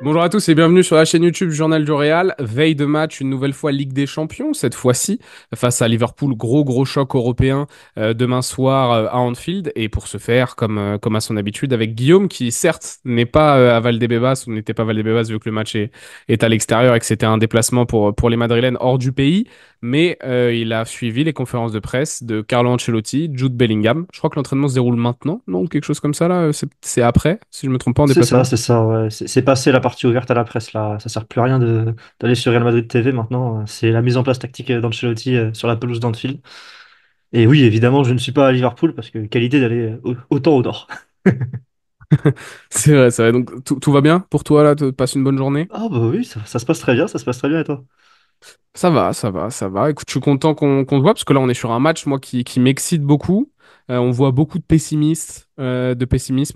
Bonjour à tous et bienvenue sur la chaîne YouTube Journal du Real. Veille de match, une nouvelle fois Ligue des Champions, cette fois-ci face à Liverpool. Gros choc européen demain soir à Anfield. Et pour ce faire, comme à son habitude, avec Guillaume qui certes n'est pas à Valdebebas, ou n'était pas à Valdebebas vu que le match est à l'extérieur et que c'était un déplacement pour les Madrilènes hors du pays. Mais il a suivi les conférences de presse de Carlo Ancelotti, Jude Bellingham. Je crois que l'entraînement se déroule maintenant, non? Quelque chose comme ça là, c'est après, si je me trompe pas en déplacement. C'est ça, ouais. C'est passé la partie ouverte à la presse, là. Ça sert plus à rien d'aller sur Real Madrid TV maintenant. C'est la mise en place tactique d'Ancelotti sur la pelouse d'Anfield. Et oui, évidemment, je ne suis pas à Liverpool parce que qualité d'aller autant au nord. C'est vrai, c'est vrai. Donc tout va bien pour toi là, tu passes une bonne journée? Ah bah oui, ça se passe très bien, ça se passe très bien et toi? Ça va, ça va, ça va. Écoute, je suis content qu'on se voit parce que là on est sur un match moi qui m'excite beaucoup. On voit beaucoup de pessimisme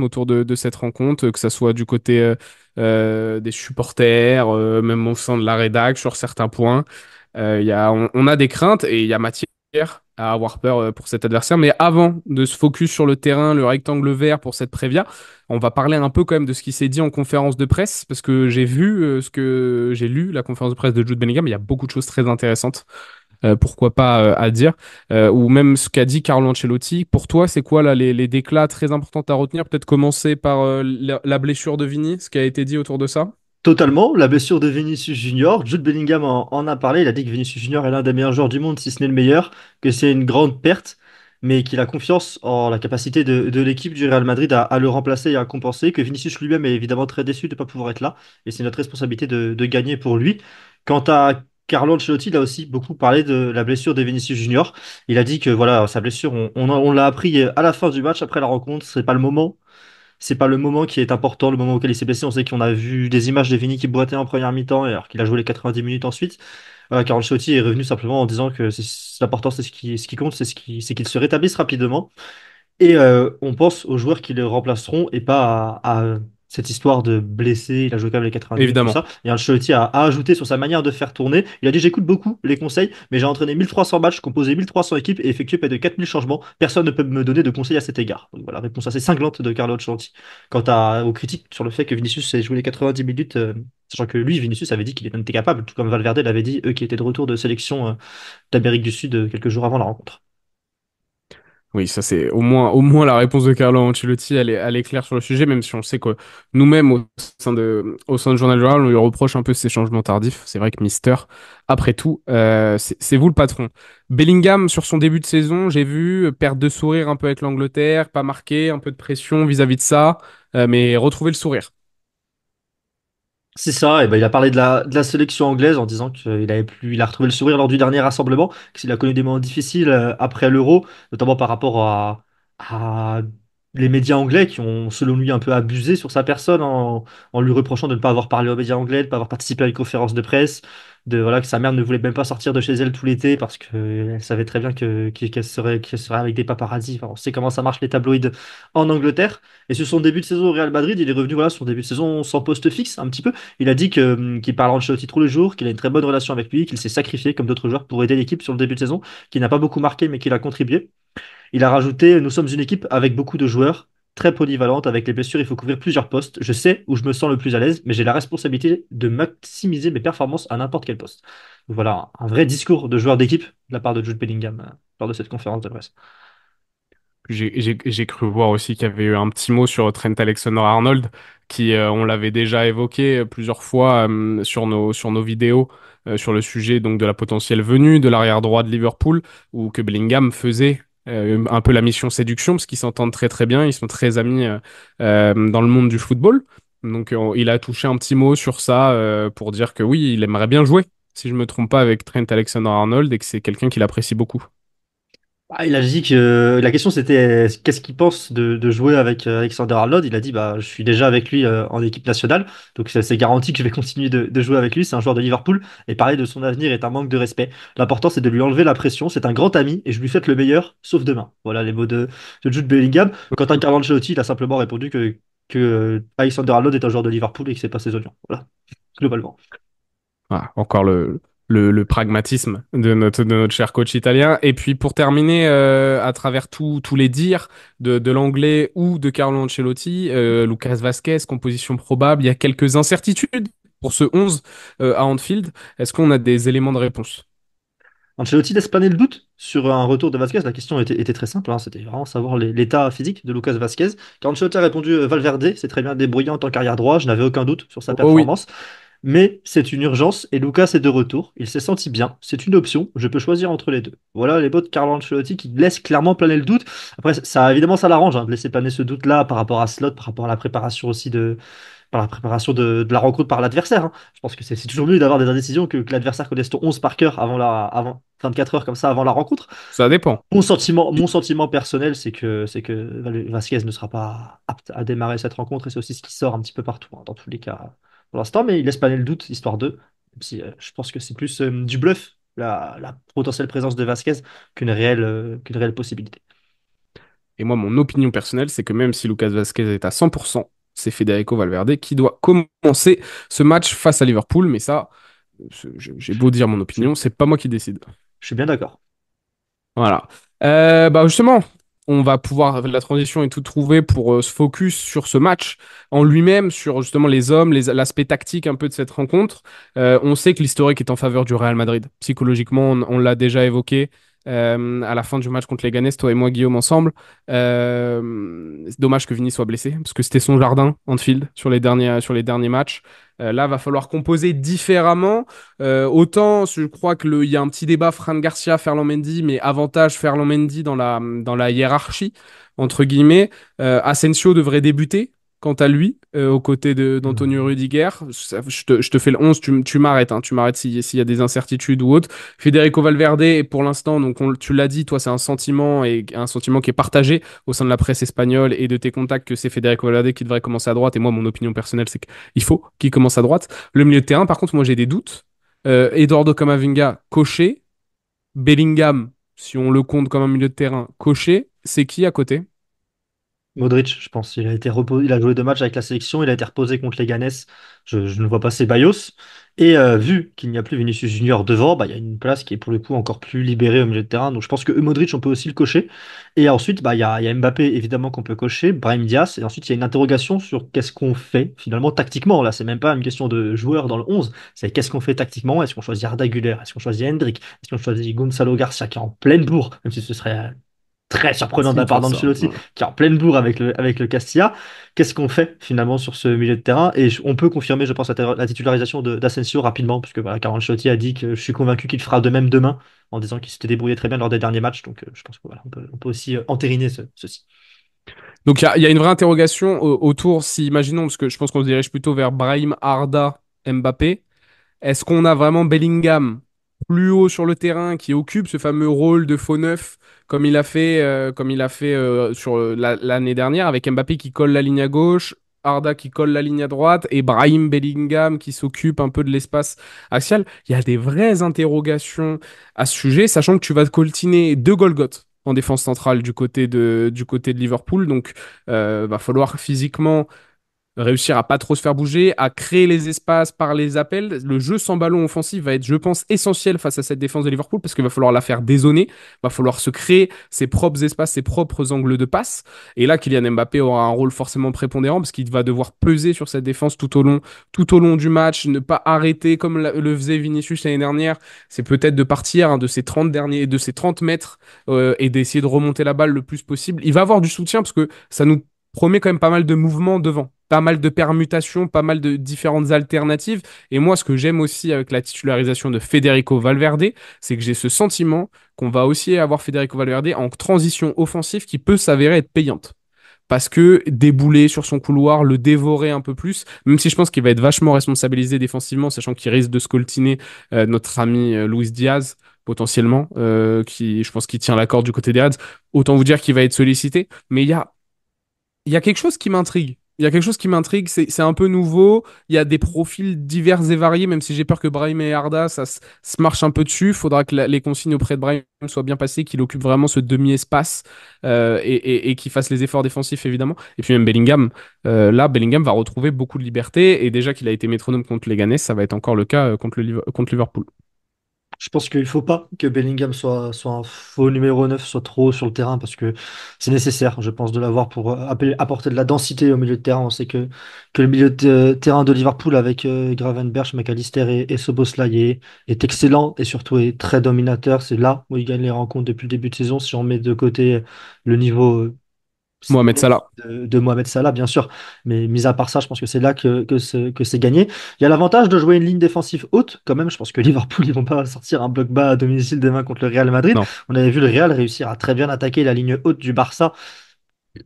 autour de cette rencontre, que ça soit du côté des supporters, même au sein de la rédac sur certains points. On a des craintes et il y a matière à avoir peur pour cet adversaire. Mais avant de se focus sur le terrain, le rectangle vert pour cette prévia, on va parler un peu quand même de ce qui s'est dit en conférence de presse, parce que j'ai vu j'ai lu la conférence de presse de Jude Bellingham, il y a beaucoup de choses très intéressantes, pourquoi pas à dire, ou même ce qu'a dit Carlo Ancelotti. Pour toi, c'est quoi là les déclats très importants à retenir? Peut-être commencer par la blessure de Vini, ce qui a été dit autour de ça. Totalement, la blessure de Vinicius Junior. Jude Bellingham en a parlé. Il a dit que Vinicius Junior est l'un des meilleurs joueurs du monde, si ce n'est le meilleur, que c'est une grande perte, mais qu'il a confiance en la capacité de l'équipe du Real Madrid à le remplacer et à compenser. Que Vinicius lui-même est évidemment très déçu de ne pas pouvoir être là, et c'est notre responsabilité de gagner pour lui. Quant à Carlo Ancelotti, il a aussi beaucoup parlé de la blessure de Vinicius Junior. Il a dit que voilà, sa blessure, on l'a appris à la fin du match, après la rencontre. C'est pas le moment qui est important, le moment auquel il s'est blessé. On sait qu'on a vu des images de Vini qui boitait en première mi-temps, alors qu'il a joué les 90 minutes ensuite. Carlo Ancelotti est revenu simplement en disant que l'important, c'est ce qui compte, c'est qu'il se rétablisse rapidement. Et on pense aux joueurs qui le remplaceront et pas à cette histoire de blessé. Il a joué quand même les 90 minutes, tout Évidemment. ça. Et Ancelotti a ajouté sur sa manière de faire tourner. Il a dit: j'écoute beaucoup les conseils, mais j'ai entraîné 1300 matchs, composé 1300 équipes et effectué près de 4000 changements. Personne ne peut me donner de conseils à cet égard. Donc voilà, réponse assez cinglante de Carlo Ancelotti. Aux critiques sur le fait que Vinicius ait joué les 90 minutes, sachant que lui, Vinicius, avait dit qu'il en était capable, tout comme Valverde l'avait dit, eux qui étaient de retour de sélection d'Amérique du Sud quelques jours avant la rencontre. Oui, ça c'est au moins la réponse de Carlo Ancelotti, elle est claire sur le sujet, même si on sait que nous-mêmes au sein de Journal Journal, on lui reproche un peu ses changements tardifs. C'est vrai que Mister, après tout, c'est vous le patron. Bellingham sur son début de saison, j'ai vu perte de sourire un peu avec l'Angleterre, pas marqué, un peu de pression vis-à-vis de ça, mais retrouver le sourire. C'est ça, et ben il a parlé de la sélection anglaise en disant il a retrouvé le sourire lors du dernier rassemblement, qu'il a connu des moments difficiles après l'Euro, notamment par rapport à les médias anglais qui ont, selon lui, un peu abusé sur sa personne en lui reprochant de ne pas avoir parlé aux médias anglais, de ne pas avoir participé à une conférence de presse, de voilà que sa mère ne voulait même pas sortir de chez elle tout l'été parce qu'elle savait très bien qu'elle serait avec des paparazzis. Enfin, on sait comment ça marche les tabloïds en Angleterre. Et sur son début de saison au Real Madrid, il est revenu voilà, sur son début de saison sans poste fixe un petit peu. Il a dit qu'il parle Ancelotti tous les jours, qu'il a une très bonne relation avec lui, qu'il s'est sacrifié comme d'autres joueurs pour aider l'équipe sur le début de saison, qu'il n'a pas beaucoup marqué mais qu'il a contribué. Il a rajouté: nous sommes une équipe avec beaucoup de joueurs, très polyvalente, avec les blessures, il faut couvrir plusieurs postes. Je sais où je me sens le plus à l'aise, mais j'ai la responsabilité de maximiser mes performances à n'importe quel poste. Donc voilà, un vrai discours de joueur d'équipe de la part de Jude Bellingham lors de cette conférence de presse. J'ai cru voir aussi qu'il y avait eu un petit mot sur Trent Alexander-Arnold, qui, on l'avait déjà évoqué plusieurs fois sur nos vidéos, sur le sujet donc de la potentielle venue de l'arrière droit de Liverpool, où que Bellingham faisait un peu la mission séduction, parce qu'ils s'entendent très très bien, ils sont très amis dans le monde du football. Donc il a touché un petit mot sur ça pour dire que oui, il aimerait bien jouer, si je me trompe pas, avec Trent Alexander-Arnold, et que c'est quelqu'un qu'il apprécie beaucoup. Ah, il a dit que la question c'était qu'est-ce qu'il pense de jouer avec Alexander Arnold. Il a dit: bah je suis déjà avec lui en équipe nationale, donc c'est garanti que je vais continuer de jouer avec lui. C'est un joueur de Liverpool et parler de son avenir est un manque de respect. L'important c'est de lui enlever la pression. C'est un grand ami et je lui souhaite le meilleur, sauf demain. Voilà les mots de Jude Bellingham. Quant à Carlo Ancelotti, il a simplement répondu que Alexander Arnold est un joueur de Liverpool et que c'est pas ses oignons. Voilà, globalement. Voilà, encore le le pragmatisme de notre cher coach italien. Et puis pour terminer, à travers tous les dires de l'anglais ou de Carlo Ancelotti, Lucas Vasquez, composition probable, il y a quelques incertitudes pour ce 11 à Anfield. Est-ce qu'on a des éléments de réponse? Ancelotti laisse planer le doute sur un retour de Vasquez. La question était très simple, hein. C'était vraiment savoir l'état physique de Lucas Vasquez. Quand Ancelotti a répondu Valverde, c'est très bien débrouillé en tant qu'arrière droit, je n'avais aucun doute sur sa Oh oui, performance. Mais c'est une urgence et Lucas est de retour. Il s'est senti bien. C'est une option. Je peux choisir entre les deux. Voilà les mots de Carlo Ancelotti qui laisse clairement planer le doute. Après, ça évidemment ça l'arrange hein, de laisser planer ce doute-là par rapport à Slot, par rapport à la préparation aussi par la préparation de la rencontre par l'adversaire, hein. Je pense que c'est toujours mieux d'avoir des indécisions que l'adversaire connaisse ton 11 par cœur avant 24 heures comme ça avant la rencontre. ça dépend. Mon sentiment personnel, c'est que Vasquez ne sera pas apte à démarrer cette rencontre et c'est aussi ce qui sort un petit peu partout, hein, dans tous les cas pour l'instant, mais il laisse planer le doute, histoire d'eux. Même si je pense que c'est plus du bluff, la potentielle présence de Vasquez, qu'une réelle possibilité. Et moi, mon opinion personnelle, c'est que même si Lucas Vasquez est à 100%, c'est Federico Valverde qui doit commencer ce match face à Liverpool. Mais ça, j'ai Je, beau dire mon je- opinion, c'est pas moi qui décide. je suis bien d'accord. Voilà. Bah justement, on va pouvoir, la transition et tout trouver pour se focus sur ce match en lui-même, sur justement les hommes, l'aspect tactique un peu de cette rencontre. On sait que l'historique est en faveur du Real Madrid. Psychologiquement, on l'a déjà évoqué à la fin du match contre les Ganes, toi et moi, Guillaume, ensemble. C'est dommage que Vini soit blessé, parce que c'était son jardin, Anfield, sur les derniers matchs. Là, va falloir composer différemment. Autant, je crois il y a un petit débat Fran Garcia, Ferland Mendy, mais avantage Ferland Mendy dans la hiérarchie, entre guillemets. Asensio devrait débuter, quant à lui, aux côtés d'Antonio Hmm. Rudiger. Je te fais le 11, tu m'arrêtes, hein, tu m'arrêtes s'il y a des incertitudes ou autres. Federico Valverde, et pour l'instant, donc tu l'as dit, toi, c'est un sentiment et un sentiment qui est partagé au sein de la presse espagnole et de tes contacts que c'est Federico Valverde qui devrait commencer à droite. Et moi, mon opinion personnelle, c'est qu'il faut qu'il commence à droite. Le milieu de terrain, par contre, moi j'ai des doutes. Eduardo Camavinga, coché. Bellingham, si on le compte comme un milieu de terrain, coché. C'est qui à côté? Modric, je pense. Il a été reposé, il a joué 2 matchs avec la sélection, il a été reposé contre les Ganes. Je ne vois pas Ceballos. Et vu qu'il n'y a plus Vinicius Junior devant, bah, il y a une place qui est pour le coup encore plus libérée au milieu de terrain. Donc je pense que Modric, on peut aussi le cocher. Et ensuite, bah, il y a Mbappé évidemment qu'on peut cocher, Brahim Diaz. Et ensuite, il y a une interrogation sur qu'est-ce qu'on fait finalement tactiquement. Là, c'est même pas une question de joueur dans le 11, c'est qu'est-ce qu'on fait tactiquement. Est-ce qu'on choisit Arda Güler? Est-ce qu'on choisit Hendrik? Est-ce qu'on choisit Gonzalo Garcia qui est en pleine bourre, même si ce serait très surprenant de Facile la de part faire ça. d'Ancelotti, Ouais. qui est en pleine bourre avec le Castilla. Qu'est-ce qu'on fait finalement sur ce milieu de terrain? Et on peut confirmer, je pense, la titularisation d'Asensio rapidement, puisque voilà, Carlo Ancelotti a dit que je suis convaincu qu'il fera de même demain, en disant qu'il s'était débrouillé très bien lors des derniers matchs. Donc je pense que voilà, on peut aussi entériner ceci. Donc il y a une vraie interrogation autour, si imaginons, parce que je pense qu'on se dirige plutôt vers Brahim, Arda, Mbappé. Est-ce qu'on a vraiment Bellingham plus haut sur le terrain qui occupe ce fameux rôle de faux neuf comme il a fait sur l'année dernière avec Mbappé qui colle la ligne à gauche, Arda qui colle la ligne à droite et Brahim Bellingham qui s'occupe un peu de l'espace axial? Il y a des vraies interrogations à ce sujet, sachant que tu vas te coltiner deux Golgoth en défense centrale du côté de Liverpool. Donc, va falloir physiquement réussir à pas trop se faire bouger, à créer les espaces par les appels. Le jeu sans ballon offensif va être, je pense, essentiel face à cette défense de Liverpool parce qu'il va falloir la faire dézoner, va falloir se créer ses propres espaces, ses propres angles de passe. Et là, Kylian Mbappé aura un rôle forcément prépondérant parce qu'il va devoir peser sur cette défense tout au long du match, ne pas arrêter comme le faisait Vinicius l'année dernière. C'est peut-être de partir de ces 30 derniers, de ces 30 mètres et d'essayer de remonter la balle le plus possible. Il va avoir du soutien parce que ça nous promet quand même pas mal de mouvements devant, pas mal de permutations, pas mal de différentes alternatives. Et moi, ce que j'aime aussi avec la titularisation de Federico Valverde, c'est que j'ai ce sentiment qu'on va aussi avoir Federico Valverde en transition offensive qui peut s'avérer être payante. Parce que débouler sur son couloir, le dévorer un peu plus, même si je pense qu'il va être vachement responsabilisé défensivement, sachant qu'il risque de scoltiner notre ami Luis Diaz, potentiellement, qui, je pense qu'il tient la corde du côté des Reds. Autant vous dire qu'il va être sollicité. Mais il y a quelque chose qui m'intrigue. Il y a quelque chose qui m'intrigue, c'est un peu nouveau. Il y a des profils divers et variés, même si j'ai peur que Brahim et Arda, se marche un peu dessus. Il faudra que les consignes auprès de Brahim soient bien passées, qu'il occupe vraiment ce demi-espace et qu'il fasse les efforts défensifs, évidemment. Et puis même Bellingham, là, Bellingham va retrouver beaucoup de liberté. Et déjà qu'il a été métronome contre les Ganes, ça va être encore le cas contre Liverpool. Je pense qu'il faut pas que Bellingham soit un faux numéro 9, soit trop haut sur le terrain parce que c'est nécessaire, je pense, de l'avoir pour apporter de la densité au milieu de terrain. On sait que le milieu de terrain de Liverpool avec Gravenberch, McAllister et Szoboszlai est excellent et surtout est très dominateur. C'est là où il gagne les rencontres depuis le début de saison. Si on met de côté le niveau Mohamed Salah. de Mohamed Salah, bien sûr. Mais mis à part ça, je pense que c'est là que c'est gagné. Il y a l'avantage de jouer une ligne défensive haute, quand même. Je pense que Liverpool, ils vont pas sortir un bloc bas à domicile demain contre le Real Madrid. Non. On avait vu le Real réussir à très bien attaquer la ligne haute du Barça.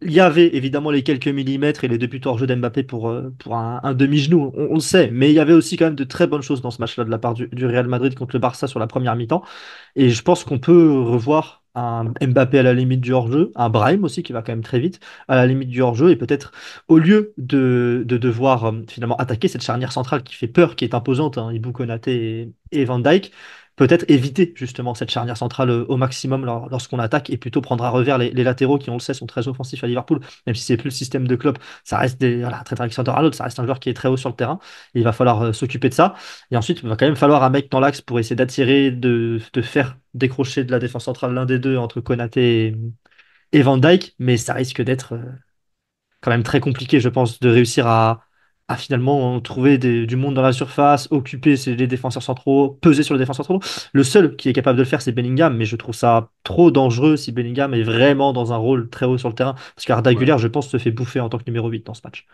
Il y avait évidemment les quelques millimètres et les deux buts hors jeu d'Mbappé pour un demi-genou, on le sait. Mais il y avait aussi quand même de très bonnes choses dans ce match-là de la part du Real Madrid contre le Barça sur la première mi-temps. Et je pense qu'on peut revoir un Mbappé à la limite du hors-jeu, un Brahim aussi qui va quand même très vite à la limite du hors-jeu, et peut-être au lieu de devoir finalement attaquer cette charnière centrale qui fait peur, qui est imposante, hein, Ibou Konaté et Van Dijk, peut-être éviter justement cette charnière centrale au maximum lorsqu'on attaque et plutôt prendre à revers les latéraux qui, on le sait, sont très offensifs à Liverpool, même si c'est plus le système de Klopp, ça reste voilà, Trent Alexander-Arnold, ça reste un joueur qui est très haut sur le terrain, et il va falloir s'occuper de ça. Et ensuite, il va quand même falloir un mec dans l'axe pour essayer d'attirer, de faire décrocher de la défense centrale l'un des deux entre Konaté et Van Dijk, mais ça risque d'être quand même très compliqué, je pense, de réussir à finalement trouver du monde dans la surface, occuper les défenseurs centraux, peser sur les défenseurs centraux. Le seul qui est capable de le faire, c'est Bellingham, mais je trouve ça trop dangereux si Bellingham est vraiment dans un rôle très haut sur le terrain, parce qu'Arda Güler, je pense, se fait bouffer en tant que numéro 8 dans ce match.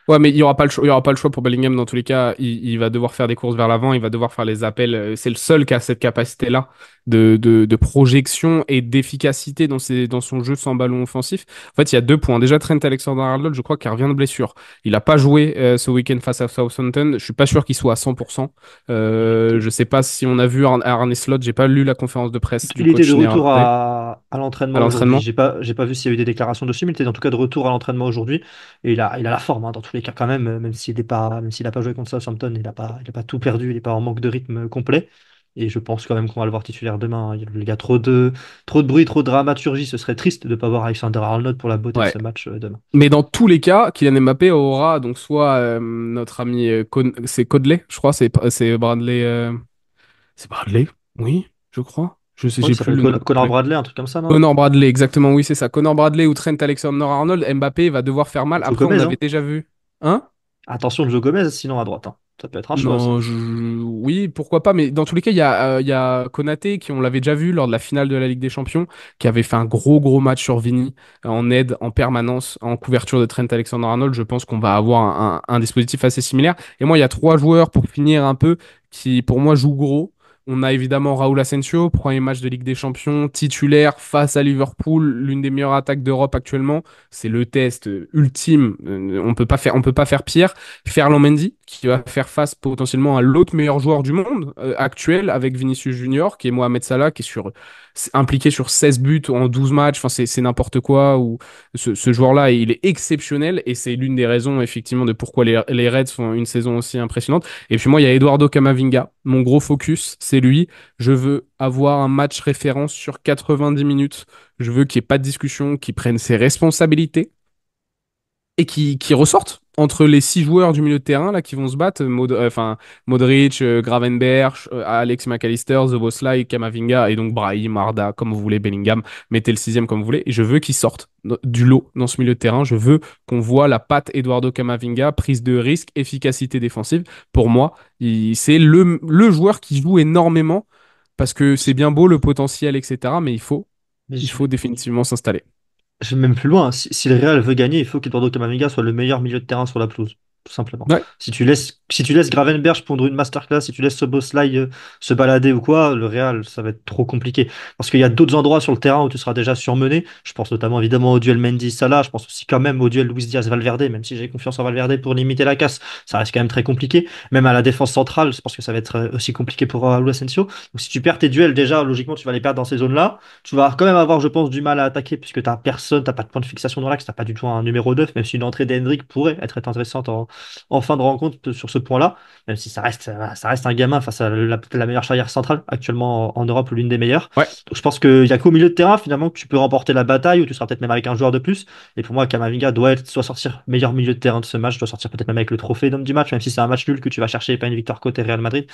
Ouais, mais il y aura pas le choix, il y aura pas le choix pour Bellingham dans tous les cas. Il va devoir faire des courses vers l'avant, il va devoir faire les appels. C'est le seul qui a cette capacité-là de projection et d'efficacité dans son jeu sans ballon offensif. En fait, il y a deux points. Déjà, Trent Alexander-Arnold, je crois qu'il revient de blessure. Il a pas joué ce week-end face à Southampton. Je suis pas sûr qu'il soit à 100%. Je sais pas si on a vu Arne Slot. J'ai pas lu la conférence de presse du Il était de coach retour néerlandais à à l'entraînement aujourd'hui. l'entraînement. J'ai pas vu s'il y a eu des déclarations dessus, mais il était en tout cas de retour à l'entraînement aujourd'hui. Et il a la forme, hein, dans tous les cas, quand même, même s'il n'est pas, même s'il n'a pas joué contre Southampton, il a pas tout perdu, il n'est pas en manque de rythme complet. Et je pense quand même qu'on va le voir titulaire demain. Il y a trop de bruit, trop de dramaturgie. Ce serait triste de ne pas voir Alexander Arnold pour la beauté de Ouais. ce match demain. Mais dans tous les cas, Kylian Mbappé aura donc soit notre ami c'est Codley, je crois, c'est Bradley, c'est Bradley, oui, je crois. Je sais, Oui, il j'ai plus s'appelle le nom Connor exact. Bradley, un truc comme ça, non? Connor Bradley, exactement, oui, c'est ça. Connor Bradley ou Trent Alexander-Arnold, Mbappé va devoir faire mal. Joe Après, on Gomez, l'avait hein? déjà vu. Hein? Attention, Joe Gomez, sinon à droite, hein. Ça peut être un choix aussi. Non, oui, pourquoi pas, mais dans tous les cas, il y a Konaté, qui on l'avait déjà vu lors de la finale de la Ligue des Champions, qui avait fait un gros match sur Vini, en aide, en permanence, en couverture de Trent Alexander-Arnold. Je pense qu'on va avoir un dispositif assez similaire. Et moi, il y a trois joueurs, pour finir un peu, qui pour moi jouent gros. On a évidemment Raúl Asensio, premier match de Ligue des Champions, titulaire face à Liverpool, l'une des meilleures attaques d'Europe actuellement. C'est le test ultime. On peut pas faire pire. Ferland Mendy, qui va faire face potentiellement à l'autre meilleur joueur du monde actuel avec Vinicius Junior, qui est Mohamed Salah, qui est impliqué sur 16 buts en 12 matchs. Enfin, c'est n'importe quoi. Ou ce joueur-là, il est exceptionnel et c'est l'une des raisons, effectivement, de pourquoi les Reds font une saison aussi impressionnante. Et puis moi, il y a Eduardo Camavinga. Mon gros focus, c'est lui. Je veux avoir un match référence sur 90 minutes. Je veux qu'il n'y ait pas de discussion, qu'il prenne ses responsabilités et qui ressortent entre les six joueurs du milieu de terrain là qui vont se battre, enfin Modric, Gravenberch, Alex McAllister, Szoboszlai, Camavinga et donc Brahim, Arda, comme vous voulez, Bellingham, mettez le sixième comme vous voulez. Et je veux qu'ils sortent du lot dans ce milieu de terrain. Je veux qu'on voit la patte Eduardo Camavinga, prise de risque, efficacité défensive. Pour moi, c'est le joueur qui joue énormément parce que c'est bien beau le potentiel, etc. Mais Mais il faut définitivement s'installer. je vais même plus loin. Si le Real veut gagner, il faut qu'Eduardo Camavinga soit le meilleur milieu de terrain sur la pelouse. Tout simplement. Ouais. Si tu laisses Gravenberch pondre une masterclass, si tu laisses Szoboszlai se balader ou quoi, le Real, ça va être trop compliqué. Parce qu'il y a d'autres endroits sur le terrain où tu seras déjà surmené. Je pense notamment évidemment au duel Mendy-Salah. Je pense aussi quand même au duel Luis Diaz-Valverde, même si j'ai confiance en Valverde pour limiter la casse. Ça reste quand même très compliqué. Même à la défense centrale, je pense que ça va être aussi compliqué pour Raúl Asensio. Donc si tu perds tes duels, déjà, logiquement, tu vas les perdre dans ces zones-là. Tu vas quand même avoir, je pense, du mal à attaquer puisque t'as personne, t'as pas de point de fixation dans l'axe, t'as pas du tout un numéro 9, même si une entrée d'Hendrick pourrait être intéressante en fin de rencontre sur ce point-là, même si ça reste un gamin face à peut-être la meilleure charnière centrale actuellement en Europe, l'une des meilleures. Ouais, Donc je pense qu'il n'y a qu'au milieu de terrain finalement que tu peux remporter la bataille, ou tu seras peut-être même avec un joueur de plus. Et pour moi, Kamavinga soit sortir meilleur milieu de terrain de ce match, doit sortir peut-être même avec le trophée d'homme du match, même si c'est un match nul que tu vas chercher et pas une victoire côté Real Madrid.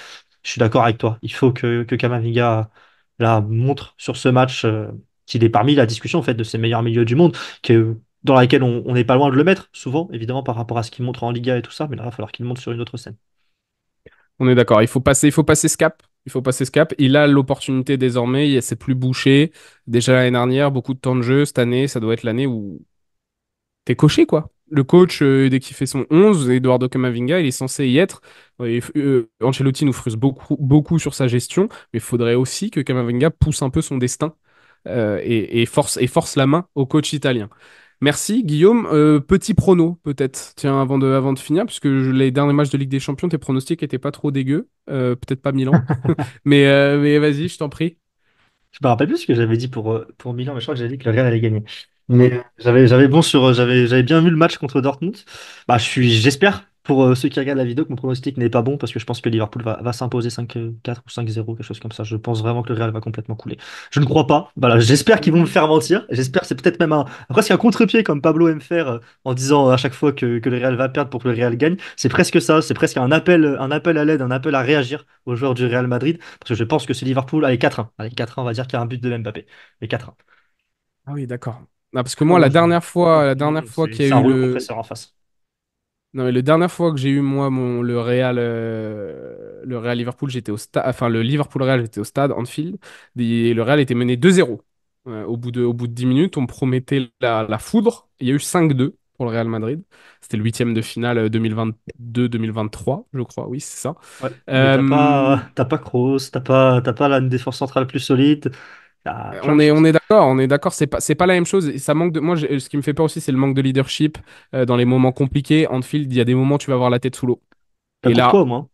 Je suis d'accord avec toi. Il faut que Kamavinga là, montre sur ce match qu'il est parmi la discussion en fait, de ces meilleurs milieux du monde, dans laquelle on n'est pas loin de le mettre, souvent, évidemment, par rapport à ce qu'il montre en Liga et tout ça, mais là, il va falloir qu'il monte sur une autre scène. on est d'accord. Il faut passer ce cap. Il faut passer ce cap. Il a l'opportunité désormais. C'est plus bouché. Déjà l'année dernière, beaucoup de temps de jeu. Cette année, ça doit être l'année où t'es coché, quoi. Le coach, dès qu'il fait son 11, Eduardo Camavinga, il est censé y être. Ancelotti nous frustre beaucoup, beaucoup sur sa gestion, mais il faudrait aussi que Camavinga pousse un peu son destin et force la main au coach italien. Merci, Guillaume. Petit prono, peut-être, tiens, avant de finir, puisque les derniers matchs de Ligue des Champions, tes pronostics étaient pas trop dégueux. Peut-être pas Milan. Mais vas-y, je t'en prie. Je me rappelle plus ce que j'avais dit pour Milan, mais je crois que j'avais dit que le Real allait gagner. Mais j'avais bon sur, j'avais bien vu le match contre Dortmund. Bah, j'espère pour ceux qui regardent la vidéo que mon pronostic n'est pas bon parce que je pense que Liverpool va s'imposer 5-4 ou 5-0, quelque chose comme ça. Je pense vraiment que le Real va complètement couler. Je ne crois pas. Voilà, j'espère qu'ils vont me faire mentir. J'espère que c'est peut-être même presque un contre-pied comme Pablo aime faire en disant à chaque fois que le Real va perdre pour que le Real gagne. C'est presque ça. C'est presque un appel à l'aide, un appel à réagir aux joueurs du Real Madrid. Parce que je pense que c'est Liverpool. Allez, 4-1. Allez, 4-1, on va dire qu'il y a un but de Mbappé. Mais 4-1. Ah oui, d'accord. Ah, parce que Non, moi, non, la dernière fois qu'il y a c'est un eu rouleau compresseur en face. non, mais la dernière fois que j'ai eu moi le Real Liverpool, j'étais au stade, enfin le Liverpool Real, j'étais au stade Anfield, et le Real était mené 2-0. Au bout de 10 minutes, on me promettait la foudre. Il y a eu 5-2 pour le Real Madrid. C'était le huitième de finale 2022-2023, je crois. Oui, c'est ça. Ouais, mais Euh, t'as pas Kroos, t'as pas la défense centrale plus solide. Il y a plein de on choses. est d'accord, on est d'accord. C'est pas la même chose. Et ça manque de. Moi, ce qui me fait peur aussi, c'est le manque de leadership dans les moments compliqués. Anfield, il y a des moments où tu vas avoir la tête sous l'eau. T'as Et Courtois là, au moins.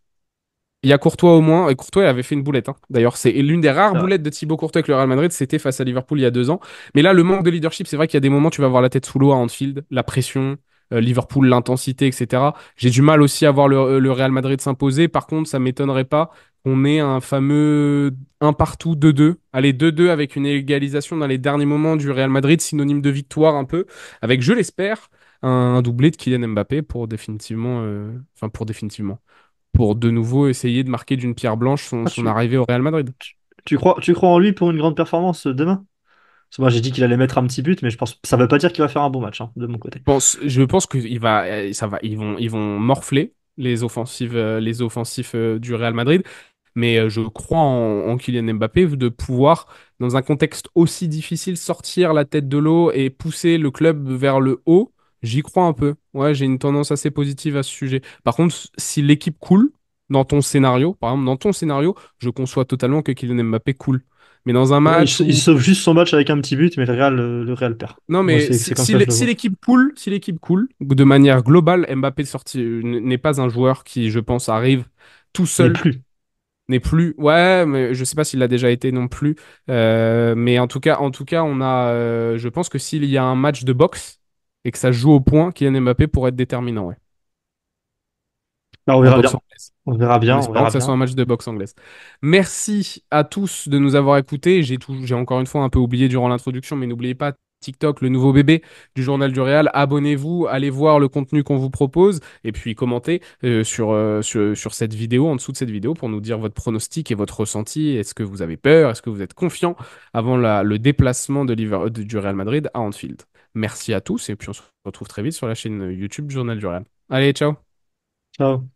il y a Courtois au moins, et Courtois il avait fait une boulette, hein. D'ailleurs, c'est l'une des rares C'est vrai. boulettes de Thibaut Courtois avec le Real Madrid, c'était face à Liverpool il y a 2 ans. Mais là, le manque de leadership, c'est vrai qu'il y a des moments où tu vas avoir la tête sous l'eau à Anfield, la pression, Liverpool, l'intensité, etc. J'ai du mal aussi à voir le Real Madrid s'imposer. Par contre, ça m'étonnerait pas qu'on ait un fameux un partout 2-2. Allez, 2-2 avec une égalisation dans les derniers moments du Real Madrid, synonyme de victoire un peu, avec, je l'espère, un doublé de Kylian Mbappé pour définitivement pour de nouveau essayer de marquer d'une pierre blanche Ah, son arrivée au Real Madrid. tu crois en lui pour une grande performance demain? Parce que moi j'ai dit qu'il allait mettre un petit but, mais je pense ça veut pas dire qu'il va faire un bon match hein, de mon côté. Je pense que ils vont morfler les offensifs du Real Madrid, mais je crois en Kylian Mbappé de pouvoir, dans un contexte aussi difficile, sortir la tête de l'eau et pousser le club vers le haut. J'y crois un peu. Ouais, j'ai une tendance assez positive à ce sujet. Par contre, si l'équipe coule dans ton scénario, par exemple, dans ton scénario, je conçois totalement que Kylian Mbappé coule. Mais dans un Là, match il où sauve juste son match avec un petit but, mais le Real perd. non, Moi, mais c'est comme ça que je le si vois. l'équipe coule, de manière globale, Mbappé n'est pas un joueur qui, je pense, arrive tout N'est seul, plus. n'est plus. Ouais, mais je sais pas s'il l'a déjà été non plus. Mais en tout cas, je pense que s'il y a un match de boxe et que ça se joue au point, Kylian Mbappé pourrait être déterminant, ouais, Bah, on en verra boxe bien. anglaise. On verra En bien, on espérant verra que ça soit bien. un match de boxe anglaise. Merci à tous de nous avoir écoutés. J'ai encore une fois un peu oublié durant l'introduction, mais n'oubliez pas TikTok, le nouveau bébé du Journal du Réal. Abonnez-vous, allez voir le contenu qu'on vous propose et puis commentez sur cette vidéo, en dessous de cette vidéo, pour nous dire votre pronostic et votre ressenti. Est-ce que vous avez peur? Est-ce que vous êtes confiant avant le déplacement du Real Madrid à Anfield? Merci à tous et puis on se retrouve très vite sur la chaîne YouTube du Journal du Réal. Allez, ciao! Ciao.